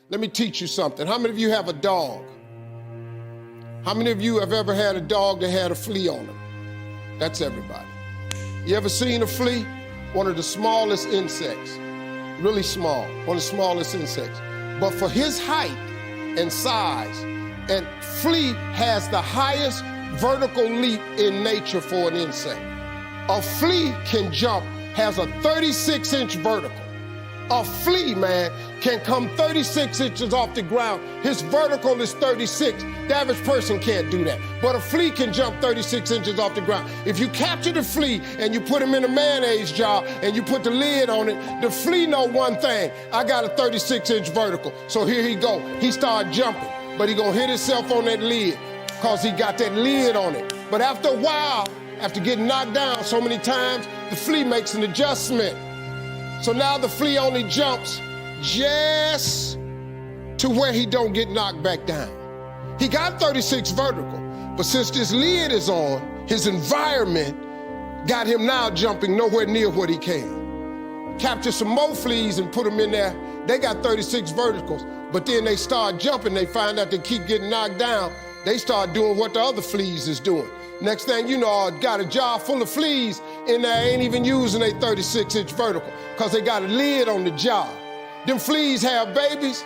Let me teach you something. How many of you have a dog? How many of you have ever had a dog that had a flea on him? That's everybody. You ever seen a flea? One of the smallest insects. Really small, one of the smallest insects. But for his height and size, and flea has the highest vertical leap in nature for an insect. A flea can jump, has a 36-inch vertical. A flea, man, can come 36 inches off the ground. His vertical is 36. The average person can't do that. But a flea can jump 36 inches off the ground. If you capture the flea and you put him in a mayonnaise jar and you put the lid on it, the flea know one thing. I got a 36-inch vertical. So here he go. He start jumping, but he gonna hit himself on that lid because he got that lid on it. But after a while, after getting knocked down so many times, the flea makes an adjustment. So now the flea only jumps just to where he don't get knocked back down. He got 36 vertical, but since this lid is on, his environment got him now jumping nowhere near what he can. Capture some more fleas and put them in there. They got 36 verticals, but then they start jumping. They find out they keep getting knocked down. They start doing what the other fleas is doing. Next thing you know, I got a jar full of fleas in there, ain't even using a 36-inch vertical because they got a lid on the jar. Them fleas have babies.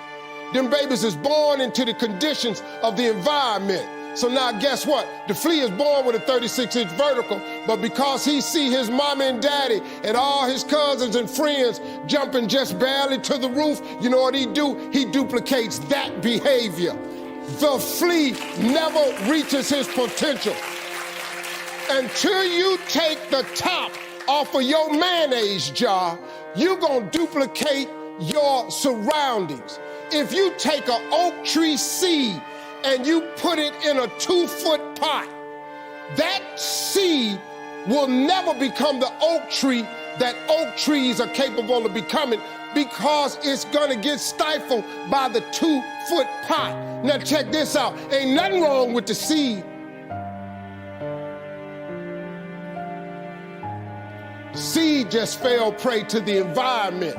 Them babies is born into the conditions of the environment. So now guess what? The flea is born with a 36-inch vertical, but because he see his mama and daddy and all his cousins and friends jumping just barely to the roof, you know what he do? He duplicates that behavior. The flea never reaches his potential. Until you take the top off of your mayonnaise jar, you're gonna duplicate your surroundings. If you take an oak tree seed and you put it in a 2-foot pot, that seed will never become the oak tree that oak trees are capable of becoming because it's gonna get stifled by the 2-foot pot. Now check this out, ain't nothing wrong with the seed. Seed just fell prey to the environment.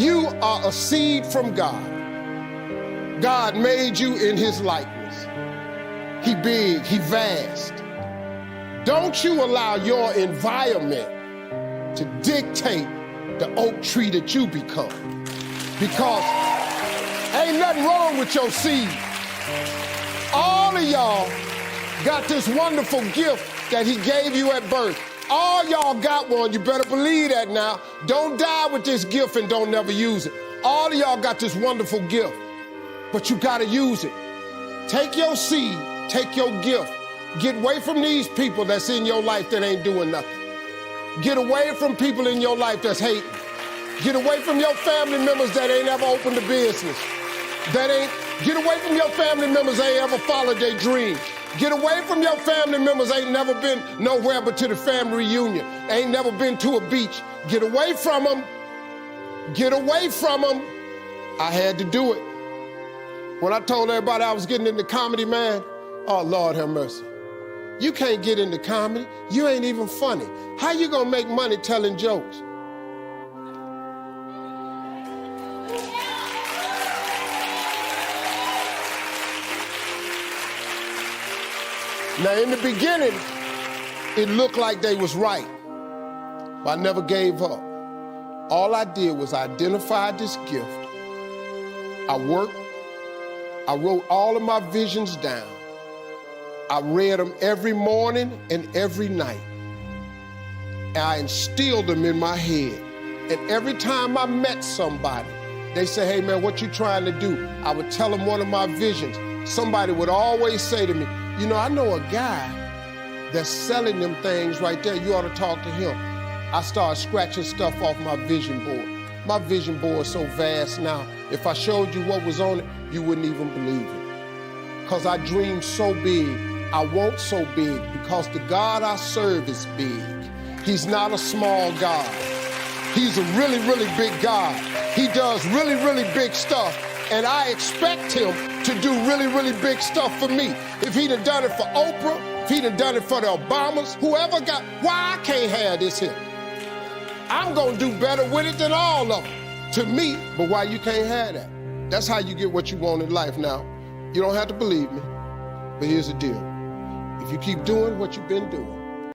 You are a seed from God. God made you in his likeness. He big, he vast. Don't you allow your environment to dictate the oak tree that you become. Because ain't nothing wrong with your seed. All of y'all got this wonderful gift that he gave you at birth. All y'all got one, you better believe that now. Don't die with this gift and don't never use it. All of y'all got this wonderful gift, but you gotta use it. Take your seed, take your gift. Get away from these people that's in your life that ain't doing nothing. Get away from people in your life that's hating. Get away from your family members that ain't ever opened a business. Get away from your family members that ain't ever followed their dreams. Get away from your family members ain't never been nowhere but to the family reunion. Ain't never been to a beach. Get away from them. Get away from them. I had to do it. When I told everybody I was getting into comedy, man, oh, Lord have mercy. You can't get into comedy. You ain't even funny. How you gonna make money telling jokes? Now, in the beginning, it looked like they was right, but I never gave up. All I did was identify this gift. I worked. I wrote all of my visions down. I read them every morning and every night. And I instilled them in my head. And every time I met somebody, they say, hey man, what you trying to do? I would tell them one of my visions. Somebody would always say to me, you know, I know a guy that's selling them things right there. You ought to talk to him. I started scratching stuff off my vision board. My vision board is so vast now. If I showed you what was on it, you wouldn't even believe it. Because I dream so big. I want so big because the God I serve is big. He's not a small God. He's a really, really big God. He does really, really big stuff. And I expect him to do really, really big stuff for me. If he'd have done it for Oprah, if he'd have done it for the Obamas, whoever got, why I can't have this here? I'm gonna do better with it than all of them. to me, but why you can't have that? That's how you get what you want in life. Now, you don't have to believe me, but here's the deal. If you keep doing what you've been doing,